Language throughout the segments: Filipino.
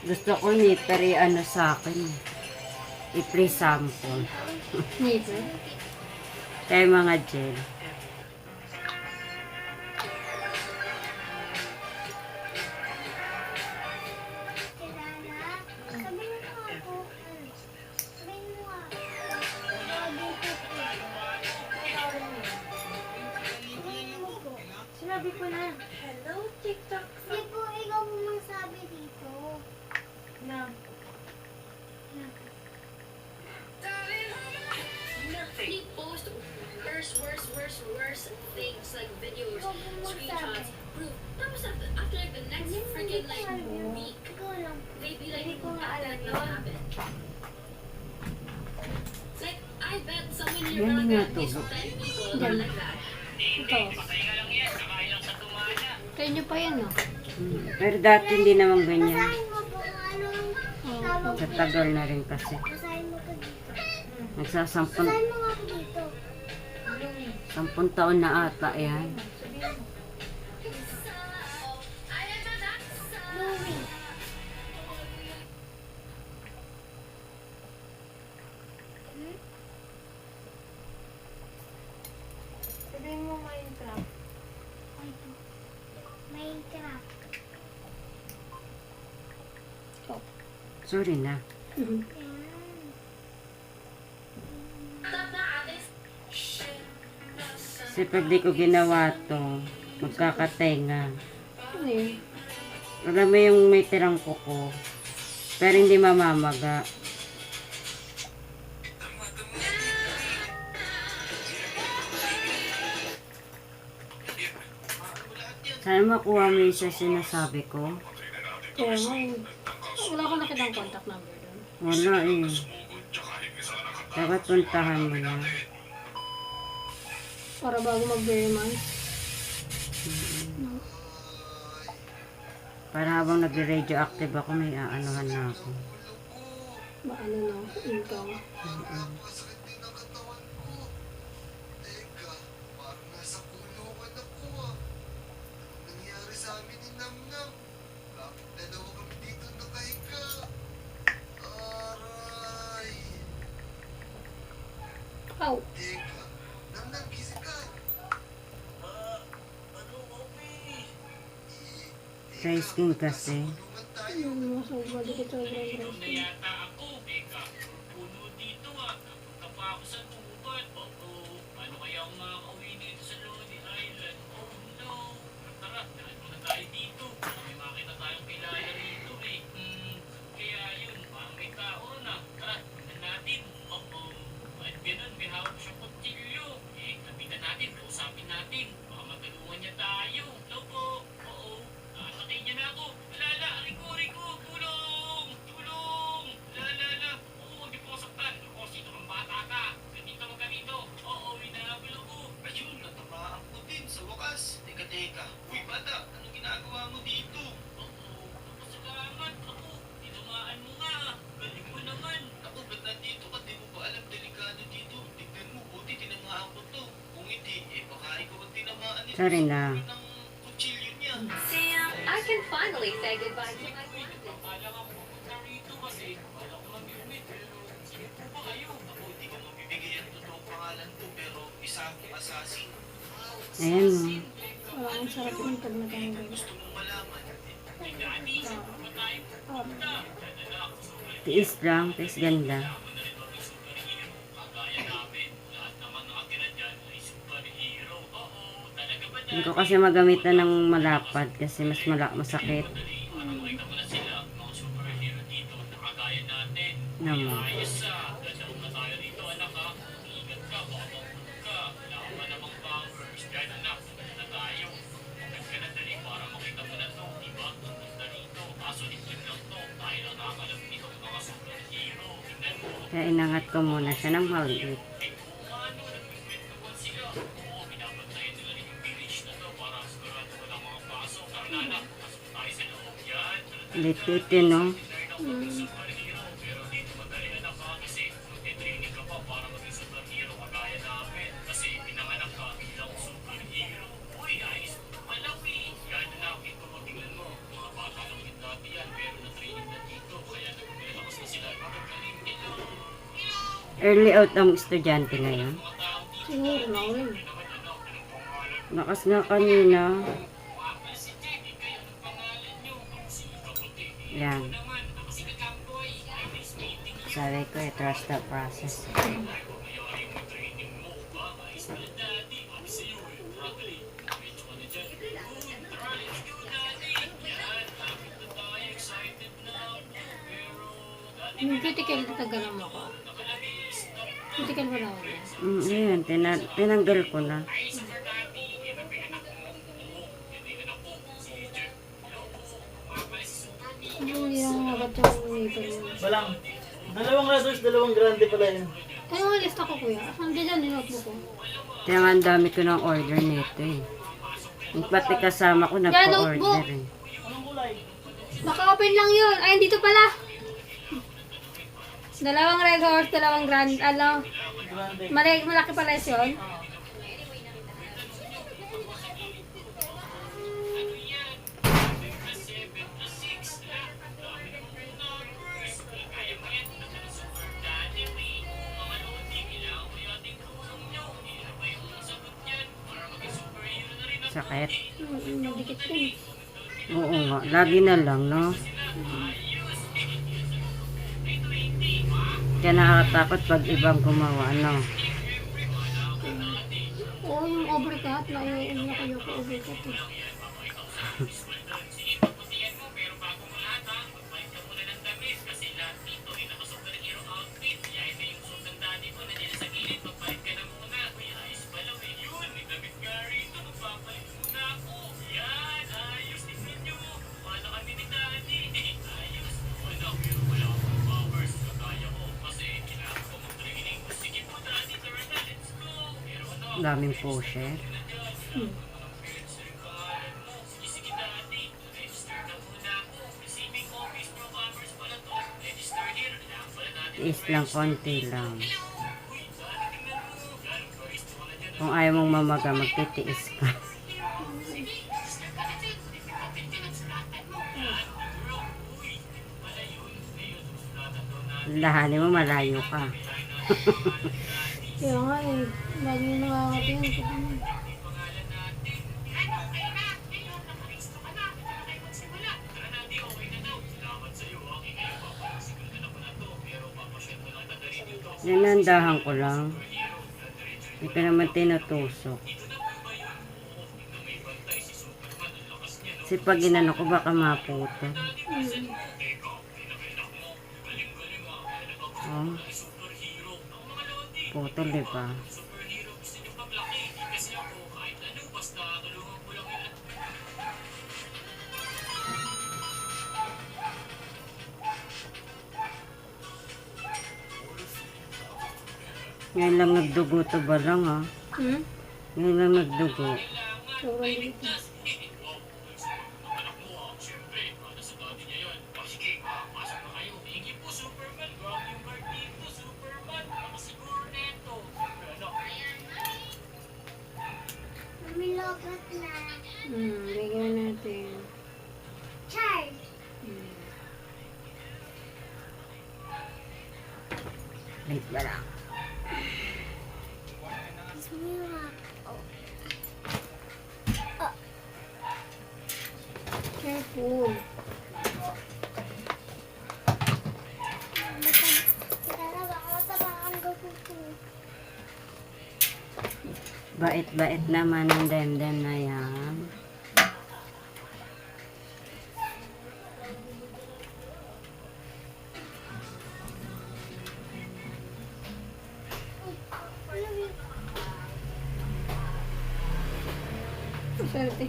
Gusto ko nipper ano sa akin. I-free sample. Nipper? Kaya mga gel. Sinabi ko na. Hello, TikTok. Hindi po, ikaw po magsabi dito. Na. They post worse things like videos, screenshots, proof. Tapos after like the next freaking like week, Ikaw lang. they be like, Hindi ko nga alam that yun. happened. Like, I bet someone in Yan your yung barangay, at least natubo. 10 people are like that. Ito. Kaya nyo pa yan, no? Pero dati hindi naman ganyan. Basahin mo po kung anong tawag Sa tagal na rin kasi. Basahin mo po dito. Nagsasampun, Basahin mo nga po dito. 10 taon na ata yan. Louie. Sabihin mo Minecraft. Minecraft. Sorry na. Yan. Kasi pag di ko ginawa to, magkakatenga. Ano yun? Alam mo yung may tirang kuko, pero hindi mamamaga. Sana makuha mo yung sa sinasabi ko. Kaya mo, wala akong nakitang contact number doon. Wala eh. Dapat puntahan mo na. Para bago mag-verify. Para habang nagre-radioactive ako, may aanuhan na ako. Ba ano na, income. Ow! Dry skin kasi. Ano, sobrang dikit sobrang dry. Sorry na. I can finally say goodbye to my friends. Ayan mo. Wala akong sarap yung pag natanggal. Tiis lang, tiis ganda. Hindi ko kasi magamitan ng malapad kasi mas masakit. Naman. Kaya inangat ko muna siya ng maliit. Litit yun, no? Early out ang estudyante ngayon. Siguro na ulit. Lakas nga kanina. Yan. Sabi ko, trust the process. Yung critical, tatagalan mo ko. Critical ba na ako? Ayan, tinanggal ko na. Hindi lang agad yung neighbor mo. Walang. Dalawang razors, dalawang grande pala yun. Ano ang lista ko kuya? Saan dyan yung notebook ko? Kaya nga ang dami ko ng order nito eh. Yung pati kasama ko nagpa-order eh. Anong kulay? Baka open lang yun. Ay, dito pala. Dalawang red horse, dalawang grand, Grande. malaki pala yun. Sakit. Madikit din. Oo nga, lagi na lang, no? Kaya nakakatakot pag ibang gumawa, no? Oo, yung overcut. Nakayoko ko overcut eh. Daming pusher. Tiis lang, konti lang. Kung ayaw mong mamaga, magtitiis ka. Lahanin mo, malayo ka. Kaya nga eh. Lagi yung nakakatingin. Nanandahan ko lang. Hindi ka naman tinutusok. Kasi pag inano ko, baka maputo. Oh. Putol, di ba? Ngayon lang nagdugo to ba lang, ha? Ngayon lang nagdugo. Sobrang dito. Milogot na. Bigyan natin. Charge. Wait ba lang? Careful. Bait-bait naman ang demdem na yan. Swerte.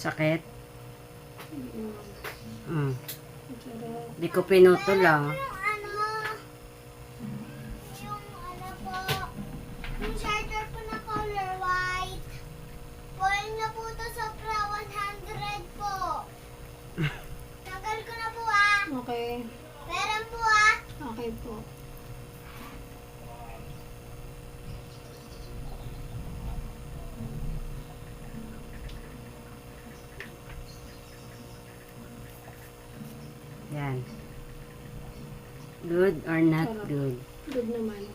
Sakit? Di ko pinutol, ah. Yung charger po na color white. Foil na po to sobra 100 po. Tagal ko na po ah. Okay. Meron po ah. Okay po. Yan. Good or not Sarap. good? Good naman.